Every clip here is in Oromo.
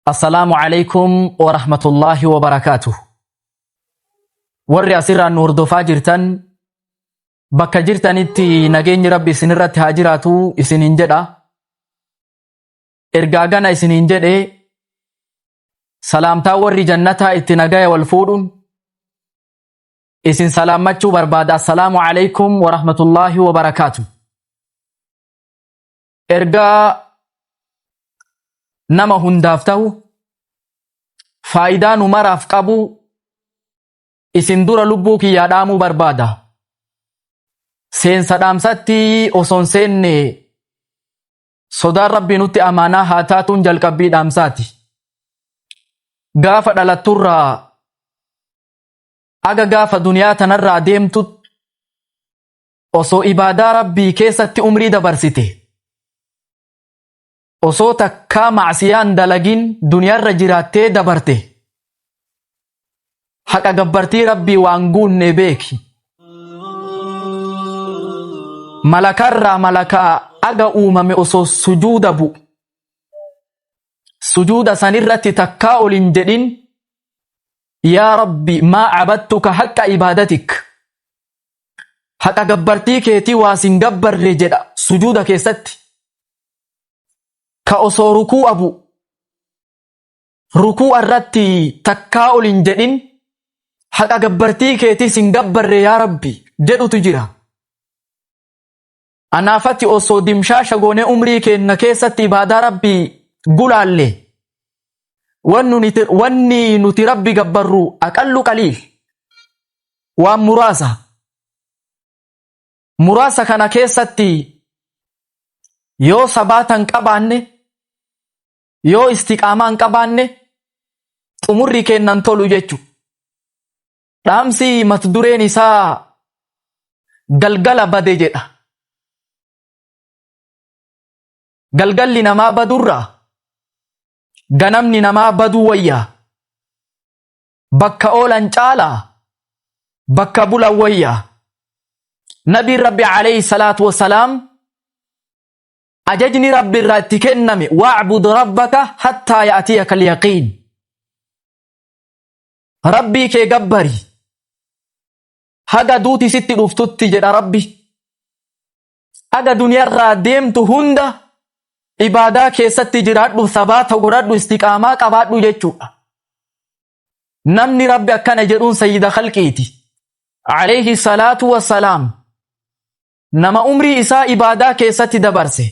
السلام عليكم ورحمة الله وبركاته. ورّي أسرّا نور دفا جرتن بكا جرتن إتي نجين ربي سنرت هاجراتو إسنين جدا إرقاقنا إسنين جده سلامتا ورّي جنتا إتي نجايا والفورون إسن سلامتشو برباد. السلام عليكم ورحمة الله وبركاته. إرقا nama hundaaf ta'u faayidaa nu maraaf qabu isin dura lubbuu kiyyaa dhaamuu barbaada. Seensa dhaamsatti osoon seenne sodaan rabbii nutti amaanaa haa taatuun jalqabbii dhaamsaati. Gaafa dhalatturraa aga gaafa duniyaa tanarraa deemtut osoo ibaadaa rabbii keessatti umrii dabarsite, osoo takkaa macsiyaan dalagin duniyaarra jiraattee dabarte, haqa gabbartii rabbii waan guunne beeki. Malakarraa malakaa aga uumame osoo sujuuda bu'u, sujuuda sanirratti takkaa olin jedhin yaa rabbi maa cabadtuka haqqa ibaadatik, haqa gabbartii keetii waasin gabbarre jedha sujuuda keessatti. Ka osoo rukuu abu rukuu irratti takkaa olin jedhin haqa gabbartii keetii sin gabbarre yaa rabbi jedhutu jira. Anaafatti osoo dimshaasha goone umrii keenna keessatti ibaadaa rabbii gulaalle wanni nuti rabbi gabbarru aqallu qaliil waan muraasa kana keessatti yoo sabaatan qabaanne, yoo istiqaamaan qabaanne xumurri keennan tolu jechu. Dhaamsi mata dureen isaa galgala bade jedha. Galgalli namaa badurraa ganamni namaa baduu wayyaa, bakka oolan caalaa bakka bulan wayyaa. Nabiin rabbi alayhi salaatu wassalaam ajajni rabbi irraa itti kenname wa'bud rabbaka hattaa ya'tiyaka al-yaqiin, rabbii kee gabbari haga duuti sitti dhuftutti jedha rabbi. Haga duniyarraa deemtu hunda ibaadaa keessatti jiraadhu, sabaata godhadhu, istiqaamaa qabaadhu jechuudha. Namni rabbi akkana jedhuun sayyida khalqiiti alayhi salaatu wassalaam nama umrii isaa ibaadaa keessatti dabarse,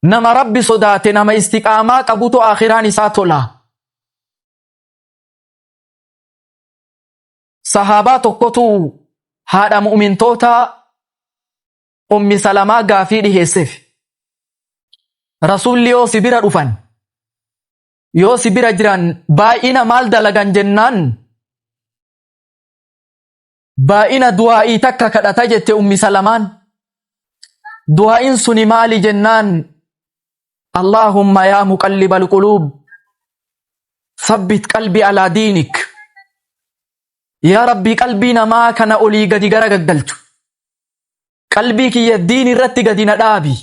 nama rabbi sodaate, nama istiqaamaa qabutu akhiraan isaa tola. Sahaabaa tokkotu haadha mu'mintoota ummi Salamaa gaafii dhiheesseef. Rasuulli yoo si bira dhufan, yoo si bira jiran baay'ina maal dalagan jennaan, baay'ina du'aa'ii takka kadhata jette ummi Salamaan. Du'aa'iin suni maali jennaan, Allahumma yaa muqallibal quluub thabbit qalbii alaa diinik, yaa rabbii qalbii namaa kana olii gadi gara gaggalchu qalbii kiyya diin irratti gadi na dhaabi,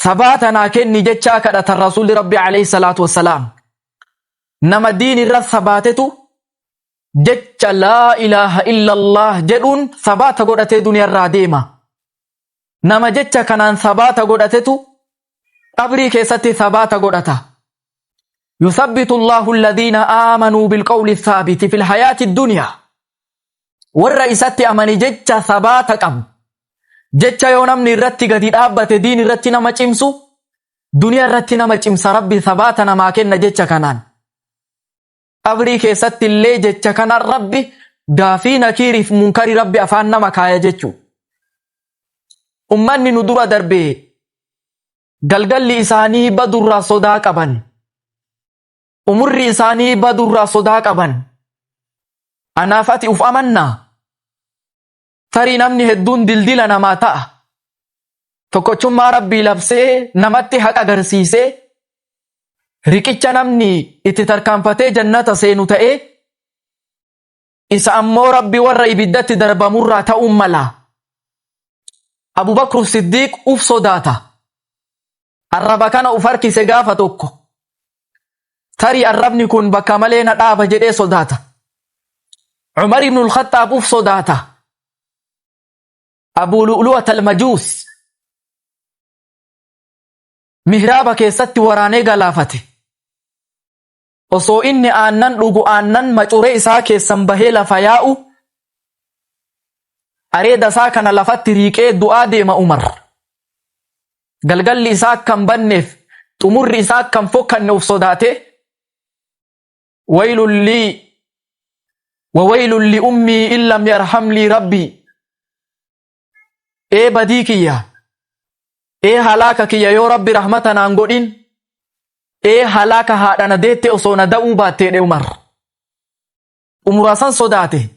sabaata naa kenni jechaa kadhatan rasuulli rabbi alayhi salaatu wassalaam. Nama diin irra sabaatetu jecha laa ilaaha illallah jedhuun sabaata godhatee duniyarraa deema. Nama jecha kanaan sabaata godhatetu qabrii keessatti sabaata godhata. Yuthabbitu Allahu alladhiina aamanuu bilqawli thaabiti fil hayaati dunyaa. Warra isatti amani jecha sabaata qabu, jecha yoo namni irratti gadi dhaabbate diin irratti nama cimsu, duniyaa irratti nama cimsa. Rabbi sabaata namaa kenna jecha kanaan. Qabrii keessatti illee jecha kanaan rabbi gaafii nakiiriif munkari rabbi afaan nama kaaya jechuu. Ummanni nu dura darbee galgalli isaanii badurraa sodaa qaban, umurri isaanii badurraa sodaa qaban. Anaaf ati uf amannaa? Tarii namni hedduun dildila namaa ta'a. Tokkochummaa rabbii labsee namatti haqa agarsiisee riqicha namni itti tarkaanfatee jannata seenu ta'ee, isa ammoo rabbi warra ibiddatti darbamurraa ta'uun mala. Abu Bakr Siddiq uf sodaata. Arraba kana uf harkise gaafa tokko تري الربن كن بكمالين الآب جدي صداتا عمر بن الخطاب أف صداتا أبو لؤلؤة المجوس مهرابك يستي وراني غلافته osoo inni aannan dhugu aannan macure isaa keessan bahee lafa yaa'u areeda isaa kana lafatti riiqee du'aa deema Umar galgalli isaa kan banneef xumurri isaa kan fokkanne uf sodaate waylun lii wa waylun li ummi illam yarham li rabbi badii kiyya halaaka kiyya yoo rabbi rahmatan aan godhin halaka haadhana deette osoo na da'uu baatteedhe umuraasan sodaate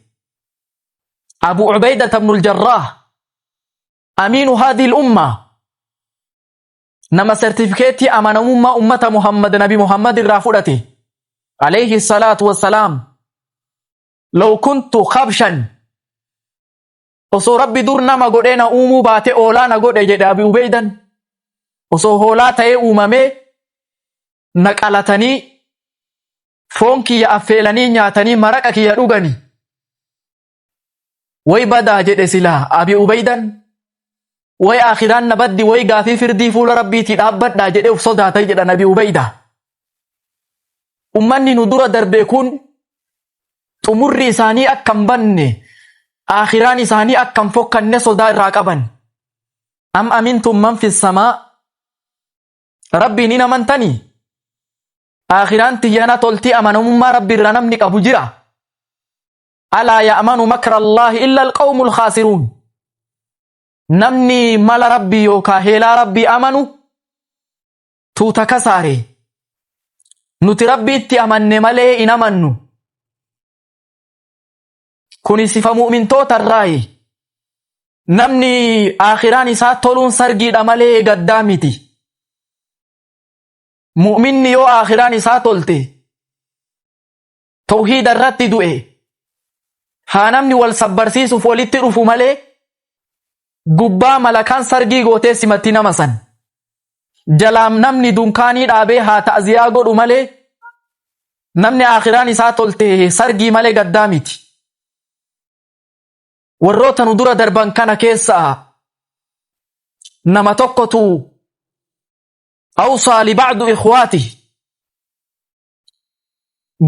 Abu Ubaidah ibn al-Jarrah amiinu haadhihi al-umma nama sertifikeetii amanamummaa ummata Muhammad nabi Muhammad irraa fudhate alayhi salaatu wassalaam law kuntu khabshan osoo rabbi dur nama godhee na uumuu baate oolaa na godhe jedhe Abu Ubaidan osoo hoolaa ta'ee uumamee naqalatanii foon kiyya affeelanii nyaatanii maraqa kiyya dhuganii way badaa jedhe silaa Abi Ubaidan way akhiraan nabaddi way gaafii firdii fuula rabbiitii dhaabbadhaa jedhe uf sodaatay jedha Abi Ubaida ummanni nu dura darbee kun xumurri isaanii akkam banne akhiraan isaanii akkam fokkanne sodaa irraa qaban am amintum man fis samaa rabbiin in amantanii آخران تيانا تولتي أمانهم ما ربي رنم نقبو جرا ألا يأمن مكر الله إلا القوم الخاسرون نمني مال ربي يوكا هلا ربي أمنو توتا كساري نتي ربي اتي أمن مالي إن أمنو كوني صفة مؤمن توتا الرأي نمني آخران إسات تولون سرقيد أمالي قدامتي mu'minni yoo akhiraan isaa tolte tawhiid irratti du'e haa namni wal sabbarsiisuuf walitti dhufu malee gubbaa malakaan sargii gootee simatti nama san jalaam namni dunkaanii dhaabee haa ta'ziyaa godhu malee namni akhiraan isaa tolte sargii malee gaddaa miti warroota nu dura darban kana keessaa nama tokkotu أوصى لبعض إخواته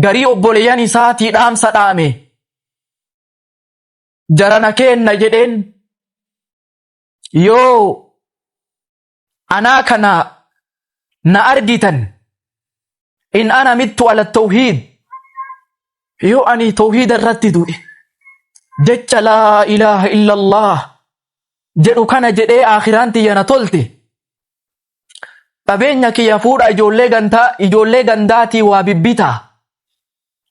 غري أبوليان ساتي دام سدامي جرنا كين نجدين يو أنا كنا نأرجتن إن أنا مت على التوحيد يو أني توحيد الرتدو جج لا إله إلا الله جدو كان جدي آخرانتي ينطلتي Qabeenya kiyya fuudha ijoollee gandaatii waa bibbita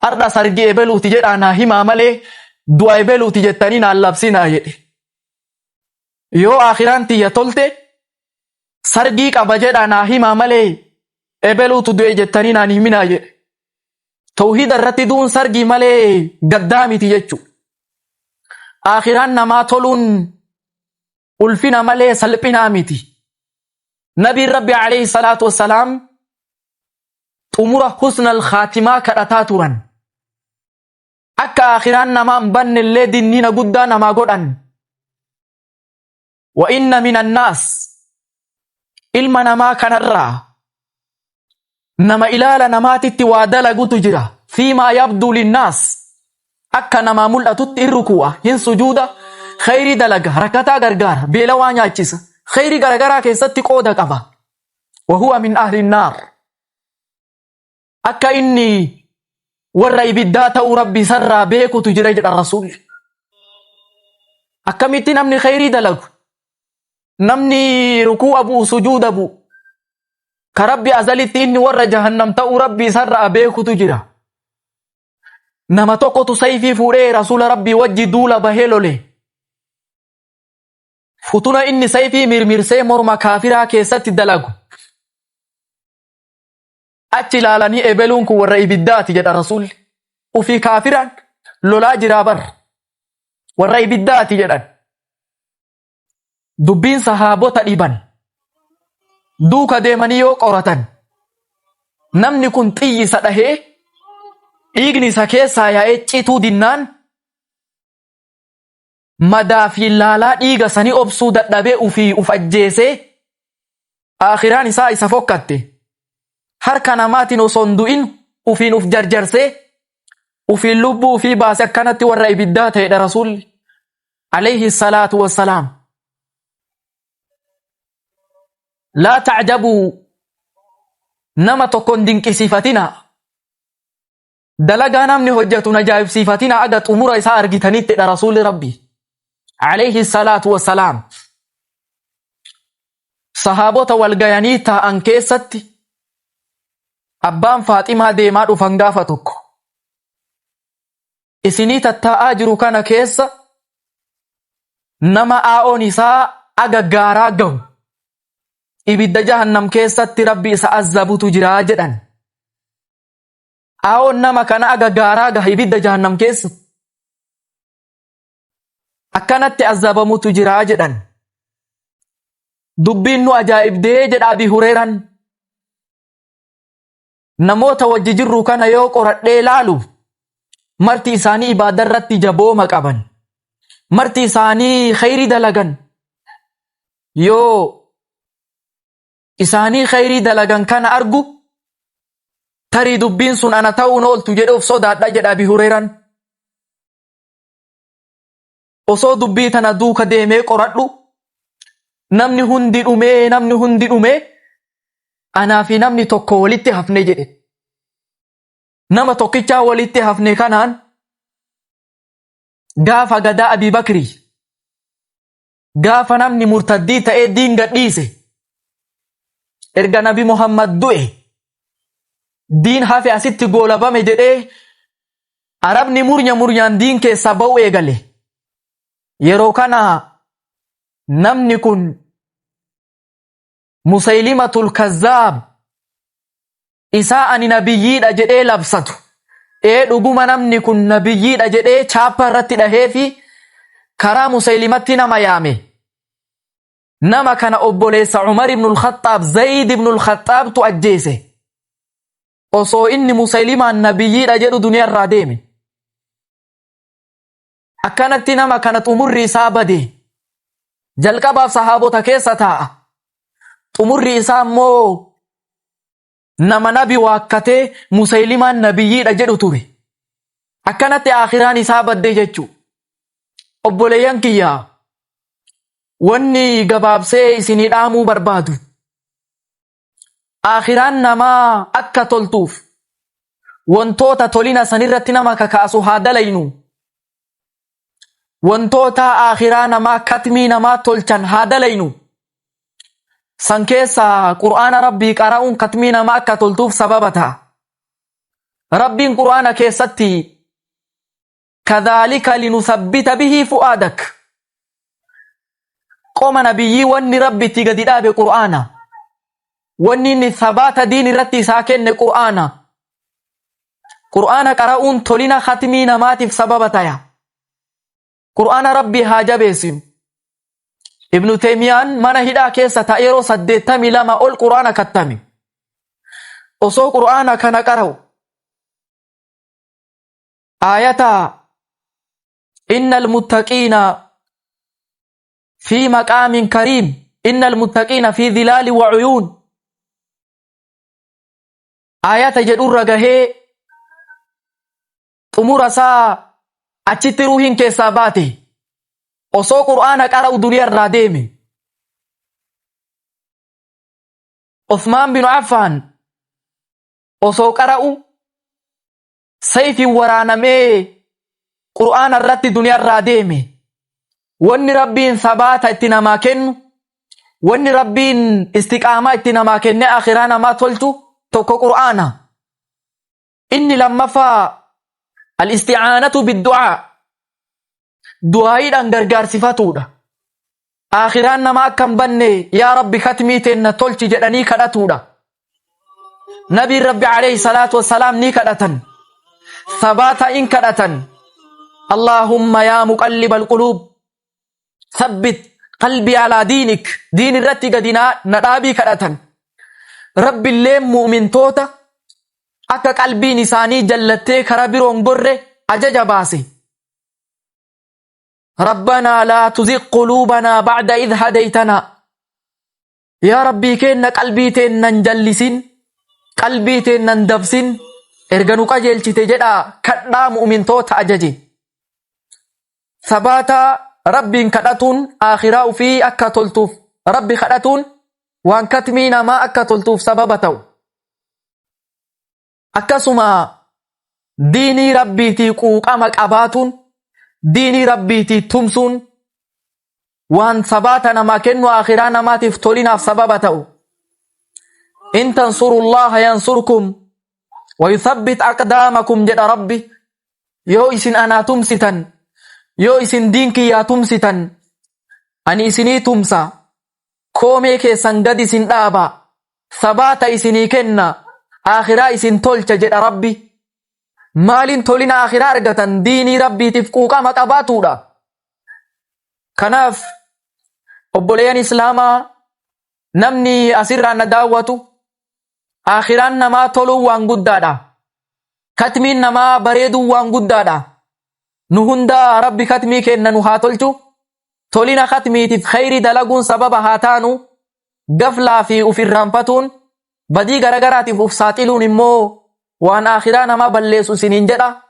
arda sargi ebeluuti jedha naa himaa malee du'a ebeluuti jettanii naan labsinaa jedhe yoo akhiraan tiyya tolte sargii qaba jedha naa himaa malee ebeluutu du'e jettanii naan himinaa jedhe tawhiid irratti duun sargii malee gaddaa miti jechu akhiraan namaa toluun ulfina malee salphinaa miti نبي ربي عليه الصلاة والسلام أمور حسن الخاتمة كرتاتورا أكا آخران نما مبن اللي دينينا قدا نما قدن وإن من الناس إلما نما كنرا نما إلالا نما تتوادل قتجرا فيما يبدو للناس أكا نما ملأتت الركوة هن سجودة خير دلق ركتا غرغار بيلوان ياجيس خيري غرغرا كيستي قودا قبا وهو من أهل النار أكا إني ورأي بالداتا ربي سرى بيكو تجريج الرسول أكا متي نمني خيري دلق نمني ركوع أبو سجود أبو كربي أزالي إني ورى جهنم تأو ربي سرى بيكو تجرى نما توقو سيفي فوري رسول ربي وجي دولا بهيلو لي فتونا إني سيفي مرمرسي مرمى كافرا كيست دلقو أتي لالاني إبلونكو ورأي بالدات جد الرسول وفي كافرا لولا جرابر ورأي بالدات جد دبين صحابو تقريبا دوكا ديمانيو قرطان namni kun xiyyisa dhahee dhiigni isa keessaa yaa'ee cituu dinnaan madaa fi laalaa dhiiga sanii obsuu dadhabee ufii uf ajjeesee aakhiraan isaa isa fokkatte harka namaatiin osoo hin du'in ufiin uf jarjarsee ufiin lubbuu ufii baase akkanatti warra ibiddaa ta'edha rasuulli alayhi salaatu wassalaam. laa tacjabuu nama tokkon dinqisiifatina dalagaa namni hojjetu ajaa'ibsiifatina aga xumura isaa argitanittidha rasuulli rabbi alayhi salaatu wassalaam. sahaabota walgayanii taa'an keessatti abbaan Faaximaa deemaa dhufan gaafa tokko isinii tattaa'aa jiru kana keessa nama aa'oon isaa aga gaaraa gahu ibidda jahannam keessatti rabbi isa azabutu jiraa jedhan. aa'oon nama kana aga gaaraa gaha ibidda jahannam keessa akkanatti azabamutu jiraa jedhan. dubbiin nu ajaa'ibdee jedha Abii Hureeraan namoota wajji jirru kana yoo qoradhee laalu marti isaanii ibaada irratti jabooma qaban marti isaanii khayrii dalagan yoo isaanii khayrii dalagan kana argu tarii dubbiin sun ana ta'uun ooltu jedhuuf sodaadha jedha Abii Hureeraan. osoo dubbii tana duuka deemee qoradhu namni hundi dhumee anaa fi namni tokko walitti hafne jedhe. nama tokkichaa walitti hafne kanaan gaafa gadaa Abii Bakrii gaafa namni murtaddii ta'ee diin gadhiise erga nabi Muhammad du'e diin hafe asitti goolabame jedhee arabni muryaan diin keessaa ba'u eegale. yeroo kana namni kun Musaylimatul Kazzaab isaa ani nabiyyiidha jedhee labsatu dhuguma namni kun nabiyyiidha jedhee chaappa irratti dhahee fi karaa Musaylimatti nama yaame. nama kana obboleessa Umar ibn al-Khattaab Zayd ibn al-Khattaabtu ajjeese osoo inni Musaylimaan nabiyyiidha jedhu duniyaarraa deeme. akkanatti nama kana xumurri isaa bade jalqabaaf sahaabota keessa taa'a xumurri isaa immoo nama nabi waakkatee Musaylimaan nabiyyiidha jedhu ture. akkanatti aakhiraan isaa badde jechuu. obboleeyyan kiyyaa wanni gabaabsee isinii dhaamuu barbaadu aakhiraan namaa akka toltuuf wantoota tolina sanirratti nama kakaasu haa dalaynu. wantoota aakhiraa namaa katmii namaa tolchan haa dalaynu. san keessa qur'aana rabbii qara'uun katmii namaa akka toltuuf sababa ta'a. rabbiin qur'aana keessatti kadhaalika linuthabbita bihi fu'aadak qoma nabiyyii wanni rabbi itti gadi dhaabe qur'aana wanni inni sabaata diin irratti isaa kenne qur'aana. qur'aana qara'uun tolina katmii namaatiif sababa ta'a. qur'aana rabbii haa jabeessinu. Ibnu Teemiyaan mana hidhaa keessa ta'e yeroo 82 ol qur'aana kattame. osoo qur'aana kana qara'u aayata innal muttaqiina fi maqaamin kariim innal muttaqiina fi dhilaali wa uyuun aayata jedhurra gahee xumura isaa achitti ruuhiin keessaa baate osoo qur'aana qara'u duniyaarraa deeme. Uthmaan bin Affaan osoo qara'u sayfiin waraanamee qur'aana irratti duniyaarraa deeme. wanni rabbiin sabaata itti namaa kennu wanni rabbiin istiqaamaa itti namaa kenne akhiraa namaa tolchu tokko qur'aana. inni lammaffaa al-isti'aanatu bid-du'aa du'aayiidhaan gargaarsifatuudha. akhiraan namaa akka hin banne yaa rabbi katmii teenna tolchi jedhanii kadhatuudha. nabiin rabbi alayhi salaatu wassalaam ni kadhatan sabaata in kadhatan allahumma yaa muqallibal quluub thabbit qalbii alaa diinik diin irratti gadinaa nadhaabii kadhatan. rabbiillee mu'mintoota akka qalbiin isaanii jallattee karaa biroon gorre ajaja baase. ربنا لا تزغ قلوبنا بعد إذ هديتنا يا ربي كينا قلبي تينن جلسين قلبي تينن دبسين ارغنو قجل تجدا كدا مؤمن توت أججي ثباتا ربي كدتون آخراء في أكا تلتوف ربي كدتون وان كتمينا ما أكا تلتوف سببتو أكسما ديني ربي تيقوق أمك أباتون ديني ربي تمسون وان ثباتنا ما كنو آخرانا ما تفتولنا في سببتو إن تنصروا الله ينصركم ويثبت أقدامكم جد ربي يو إسن أنا تمستا يو إسن دينك يا تمستا أني إسني تمسا كوميك سنجد إسن دابا ثبات إسني كنا آخرا إسن تولج جد ربي مالين تولنا آخرا أرغتن ديني ربي تفقوقا مقاباتودا كناف أبوليان إسلاما نمني أسرع نداوتو آخران نما تولو وان قدادا كتمين نما بريدو وان قدادا نهندا ربي كتمي كينا نهاتلتو تولينا ختمي تف خير دلقون سبب هاتانو قفلا في أفر رامبتون بدي غرغراتي فوفساتلون امو وان آخران ما بلسو سنين جدا